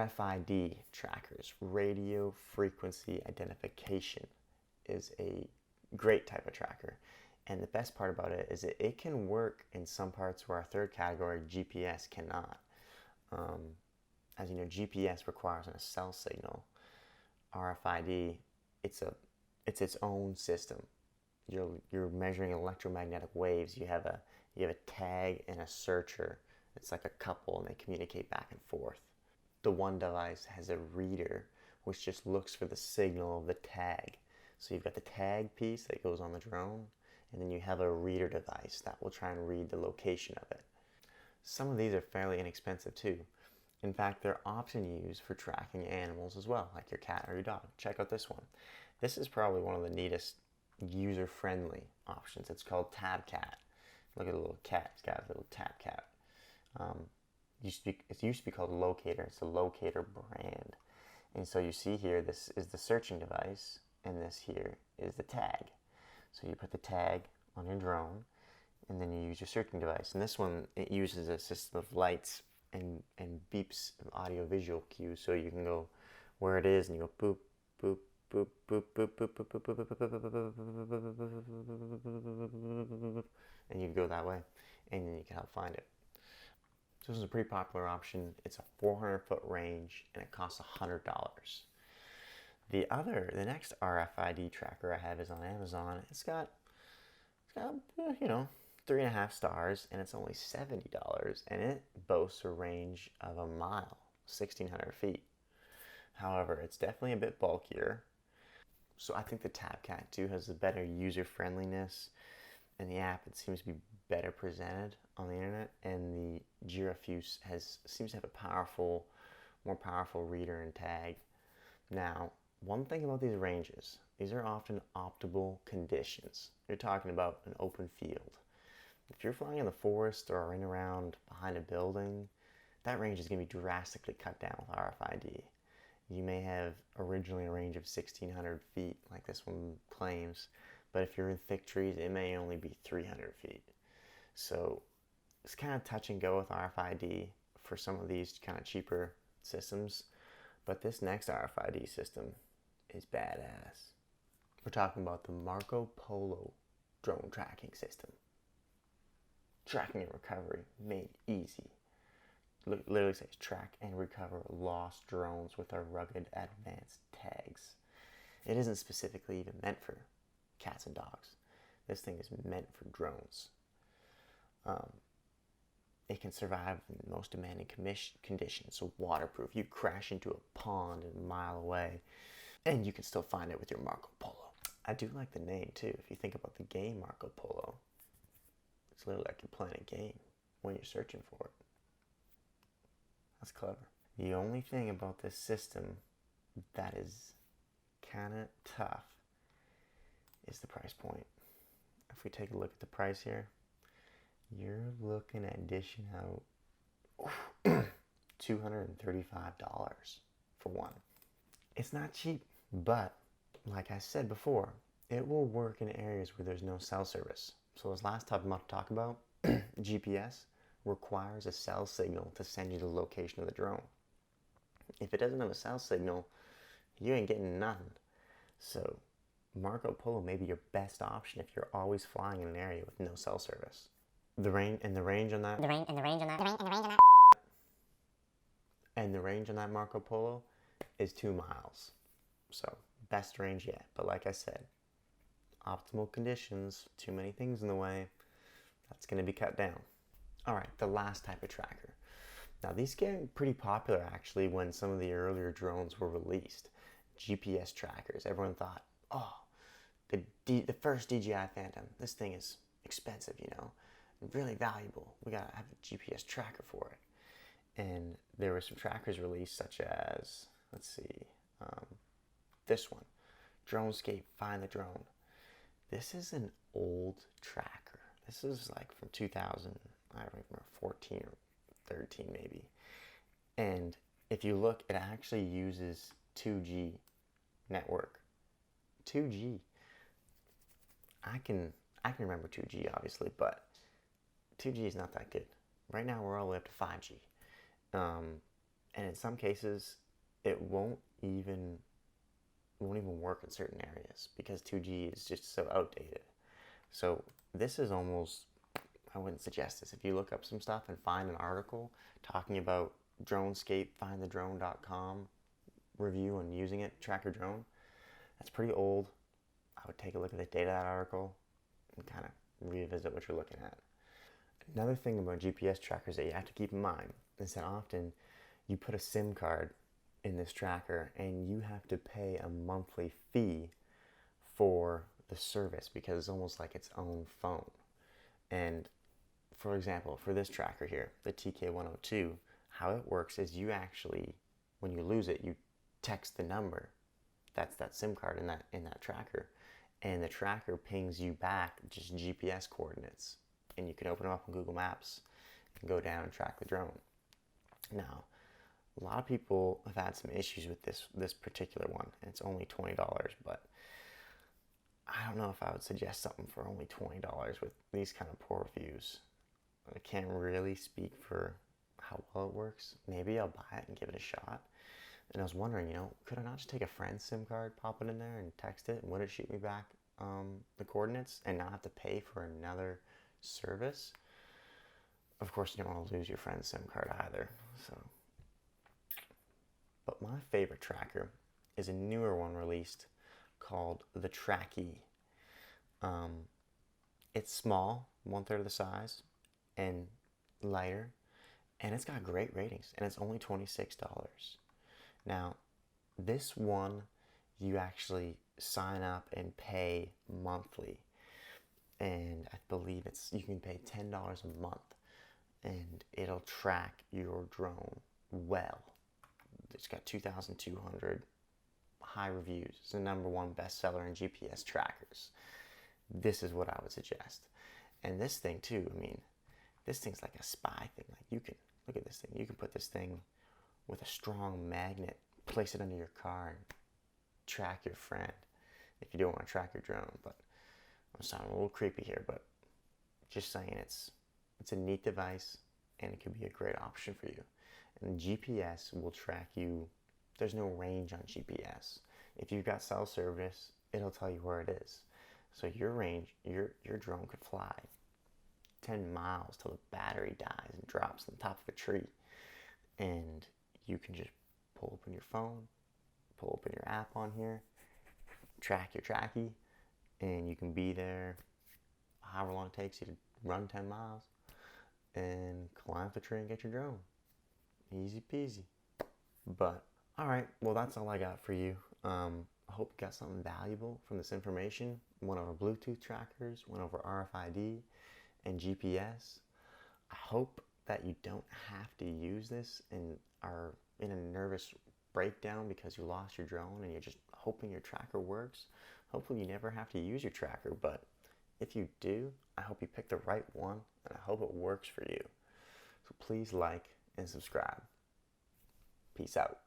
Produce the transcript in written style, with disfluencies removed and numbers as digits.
RFID trackers, radio frequency identification, is a great type of tracker. And the best part about it is that it can work in some parts where our third category, GPS, cannot. As you know, GPS requires a cell signal. RFID, it's its own system. You're measuring electromagnetic waves. You have a tag and a searcher. It's like a couple, and they communicate back and forth. The one device has a reader, which just looks for the signal of the tag. So you've got the tag piece that goes on the drone, and then you have a reader device that will try and read the location of it. Some of these are fairly inexpensive too. In fact, they're often used for tracking animals as well, like your cat or your dog. Check out this one. This is probably one of the neatest user-friendly options. It's called Tabcat. Look at the little cat. It's got a little Tabcat. It used to be called Locator. It's a Locator brand. And so you see here, this is the searching device, and this here is the tag. So you put the tag on your drone, and then you use your searching device. And this one, it uses a system of lights and beeps audio-visual cues, so you can go where it is, and you go boop, boop, boop, boop, boop, boop, boop, boop, boop, boop, and you go that way, and then you can help find it. So this is a pretty popular option. It's a 400-foot range, and it costs $100. The next RFID tracker I have is on Amazon. It's got 3.5 stars, and it's only $70, and it boasts a range of a mile, 1,600 feet. However, it's definitely a bit bulkier. So I think the Tabcat 2 has a better user friendliness, and the app, it seems to be better presented on the internet, and the Girafuse seems to have a more powerful reader and tag. Now, one thing about these ranges, these are often optimal conditions. You're talking about an open field. If you're flying in the forest or in around behind a building, that range is going to be drastically cut down with RFID. You may have originally a range of 1,600 feet, like this one claims, but if you're in thick trees, it may only be 300 feet. So it's kind of touch and go with RFID for some of these kind of cheaper systems, but this next RFID system is badass. We're talking about the Marco Polo drone tracking system. Tracking and recovery made easy. Literally says track and recover lost drones with our rugged advanced tags. It isn't specifically even meant for cats and dogs. This thing is meant for drones. It can survive in the most demanding conditions, so waterproof. You crash into a pond a mile away, and you can still find it with your Marco Polo. I do like the name too. If you think about the game Marco Polo, it's literally like you're playing a game when you're searching for it. That's clever. The only thing about this system that is kind of tough is the price point. If we take a look at the price here, you're looking at dishing out $235 for one. It's not cheap, but like I said before, it will work in areas where there's no cell service. So as last time I'm about to talk about, GPS requires a cell signal to send you the location of the drone. If it doesn't have a cell signal, you ain't getting nothing. So Marco Polo may be your best option if you're always flying in an area with no cell service. The range on that Marco Polo is 2 miles. So best range yet. But like I said, optimal conditions, too many things in the way, that's going to be cut down. All right, the last type of tracker. Now these get pretty popular actually when some of the earlier drones were released. GPS trackers. Everyone thought, oh, the first DJI Phantom, this thing is expensive, really valuable. We gotta have a GPS tracker for it. And there were some trackers released such as, this one, Dronescape Find the Drone. This is an old tracker. This is like from 2000, I don't remember, 14 or 13 maybe. And if you look, it actually uses 2G network. 2G. I can remember 2G obviously, but 2G is not that good. Right now we're all the way up to 5G. And in some cases, it won't even work in certain areas because 2G is just so outdated. So this is almost, I wouldn't suggest this. If you look up some stuff and find an article talking about Dronescape, findthedrone.com review and using it, track your drone, that's pretty old. I would take a look at the data of that article and kind of revisit what you're looking at. Another thing about GPS trackers that you have to keep in mind is that often you put a SIM card in this tracker and you have to pay a monthly fee for the service because it's almost like its own phone. And for example, for this tracker here, the TK102, how it works is you actually, when you lose it, you text the number. That's that SIM card in that tracker. And the tracker pings you back just GPS coordinates. And you can open them up on Google Maps and go down and track the drone. Now, a lot of people have had some issues with this particular one, and it's only $20, but I don't know if I would suggest something for only $20 with these kind of poor reviews. I can't really speak for how well it works. Maybe I'll buy it and give it a shot. And I was wondering, could I not just take a friend's SIM card, pop it in there, and text it, and would it shoot me back the coordinates and not have to pay for another service? Of course, you don't want to lose your friend's SIM card either. But my favorite tracker is a newer one released called the Tracky. It's small, 1/3 of the size, and lighter, and it's got great ratings, and it's only $26. Now, this one, you actually sign up and pay monthly, and I believe you can pay $10 a month, and it'll track your drone well. It's got 2,200 high reviews. It's the #1 bestseller in GPS trackers. This is what I would suggest. And this thing too, this thing's like a spy thing. Like you can, look at this thing. You can put this thing with a strong magnet, place it under your car and track your friend if you don't want to track your drone. But I'm sounding a little creepy here, but just saying it's a neat device and it could be a great option for you. And GPS will track you. There's no range on GPS. If you've got cell service, it'll tell you where it is. So your range, your drone could fly 10 miles till the battery dies and drops on top of a tree. And you can just pull open your phone, pull open your app on here, track your Tracky, and you can be there however long it takes you to run 10 miles and climb up the tree and get your drone. Easy peasy. But, alright, well that's all I got for you. I hope you got something valuable from this information. Went over Bluetooth trackers, went over RFID and GPS. I hope that you don't have to use this and are in a nervous breakdown because you lost your drone and you're just hoping your tracker works. Hopefully you never have to use your tracker, but if you do, I hope you pick the right one and I hope it works for you. So please like and subscribe. Peace out.